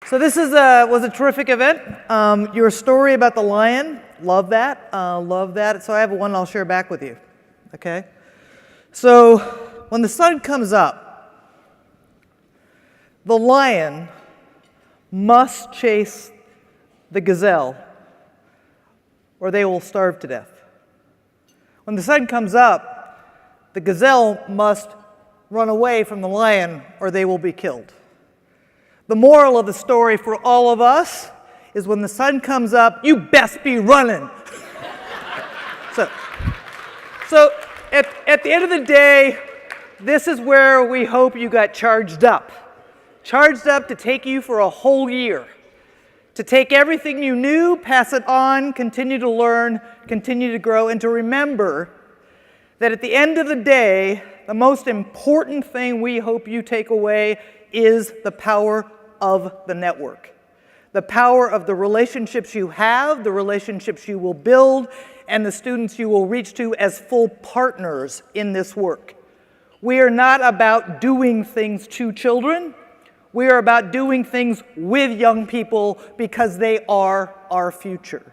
So this was a terrific event. Your story about the lion, love that, love that. So I have one I'll share back with you, okay? So when the sun comes up, the lion must chase the gazelle or they will starve to death. When the sun comes up, the gazelle must run away from the lion or they will be killed. The moral of the story for all of us is when the sun comes up, you best be running. So at the end of the day, this is where we hope you got charged up to take you for a whole year, to take everything you knew, pass it on, continue to learn, continue to grow, and to remember that at the end of the day, the most important thing we hope you take away is the power of the network. The power of the relationships you have, the relationships you will build, and the students you will reach to as full partners in this work. We are not about doing things to children. We are about doing things with young people because they are our future.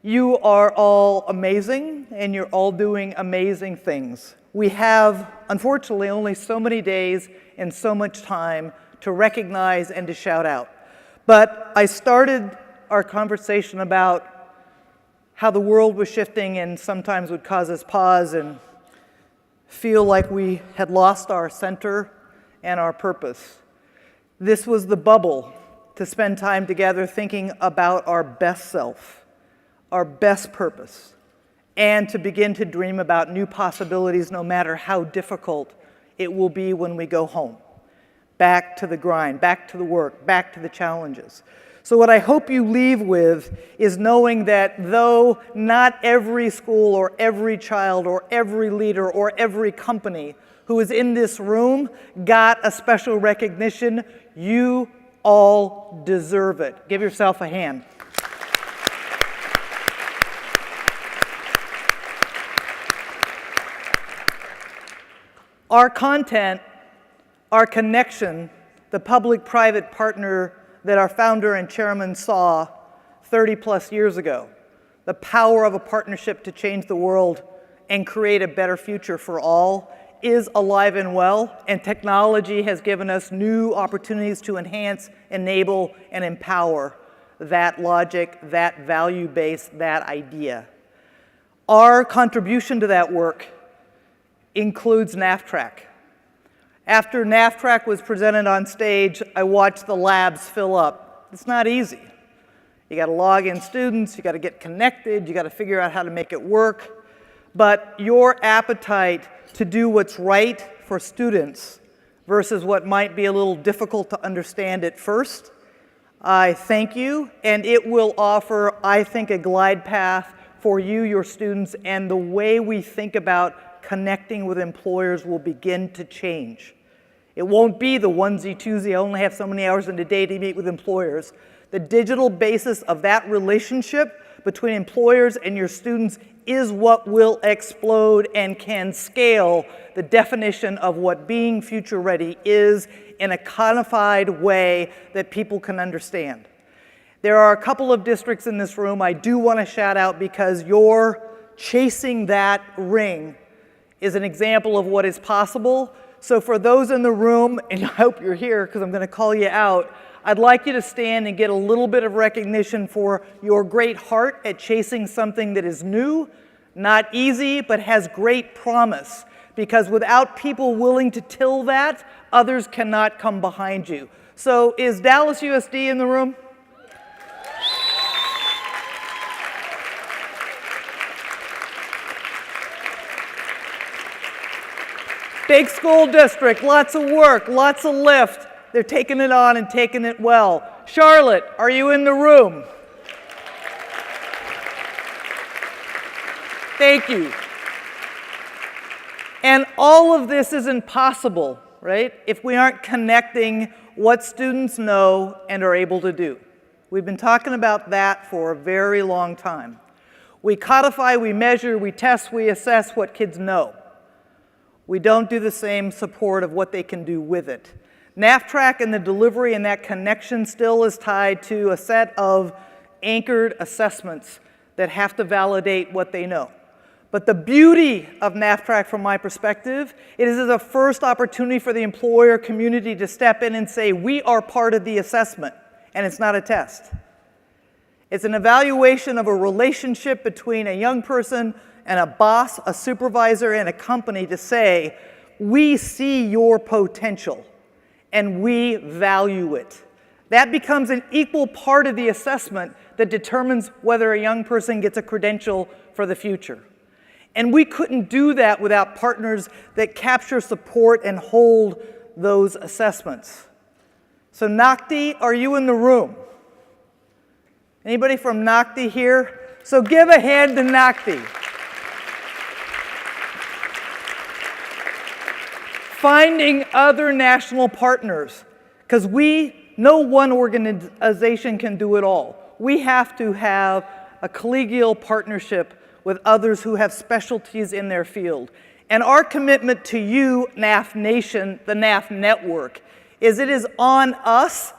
You are all amazing, and you're all doing amazing things. We have, unfortunately, only so many days and so much time to recognize and to shout out. But I started our conversation about how the world was shifting and sometimes would cause us pause and feel like we had lost our center and our purpose. This was the bubble to spend time together thinking about our best self, our best purpose, and to begin to dream about new possibilities no matter how difficult it will be when we go home. Back to the grind, back to the work, back to the challenges. So what I hope you leave with is knowing that though not every school or every child or every leader or every company who is in this room got a special recognition, you all deserve it. Give yourself a hand. Our content, our connection, the public-private partner that our founder and chairman saw 30 plus years ago, the power of a partnership to change the world and create a better future for all is alive and well, and technology has given us new opportunities to enhance, enable, and empower that logic, that value base, that idea. Our contribution to that work includes NAF Track. After NAF Track was presented on stage, I watched the labs fill up. It's not easy. You got to log in students, you got to get connected, you got to figure out how to make it work. But your appetite to do what's right for students versus what might be a little difficult to understand at first, I thank you, and it will offer, I think, a glide path for you, your students, and the way we think about connecting with employers will begin to change. It won't be the onesie-twosie, I only have so many hours in the day to meet with employers. The digital basis of that relationship between employers and your students is what will explode and can scale the definition of what being future ready is in a codified way that people can understand. There are a couple of districts in this room I do want to shout out because you're chasing that ring is an example of what is possible. So for those in the room, and I hope you're here because I'm going to call you out, I'd like you to stand and get a little bit of recognition for your great heart at chasing something that is new, not easy, but has great promise. Because without people willing to till that, others cannot come behind you. So is Dallas USD in the room? Big school district, lots of work, lots of lift. They're taking it on and taking it well. Charlotte, are you in the room? Thank you. And all of this isn't possible, right, if we aren't connecting what students know and are able to do. We've been talking about that for a very long time. We codify, we measure, we test, we assess what kids know. We don't do the same support of what they can do with it. NAF track and the delivery and that connection still is tied to a set of anchored assessments that have to validate what they know. But the beauty of NAF track from my perspective, it is a first opportunity for the employer community to step in and say, we are part of the assessment, and it's not a test. It's an evaluation of a relationship between a young person and a boss, a supervisor, and a company to say, we see your potential and we value it. That becomes an equal part of the assessment that determines whether a young person gets a credential for the future. And we couldn't do that without partners that capture, support, and hold those assessments. So NACD, are you in the room? Anybody from NACD here? So give a hand to NACD. Finding other national partners, because no one organization can do it all. We have to have a collegial partnership with others who have specialties in their field. And our commitment to you, NAF Nation, the NAF Network, is it is on us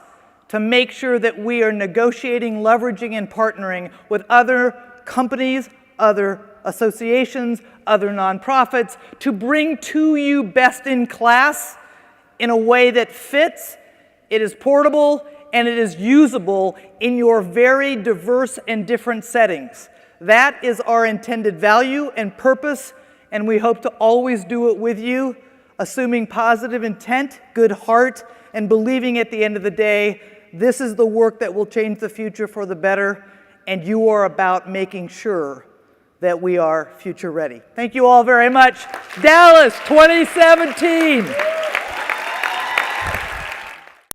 to make sure that we are negotiating, leveraging, and partnering with other companies, other associations, other nonprofits, to bring to you best in class in a way that fits, it is portable, and it is usable in your very diverse and different settings. That is our intended value and purpose, and we hope to always do it with you, assuming positive intent, good heart, and believing at the end of the day, this is the work that will change the future for the better, and you are about making sure that we are future ready. Thank you all very much. Dallas 2017.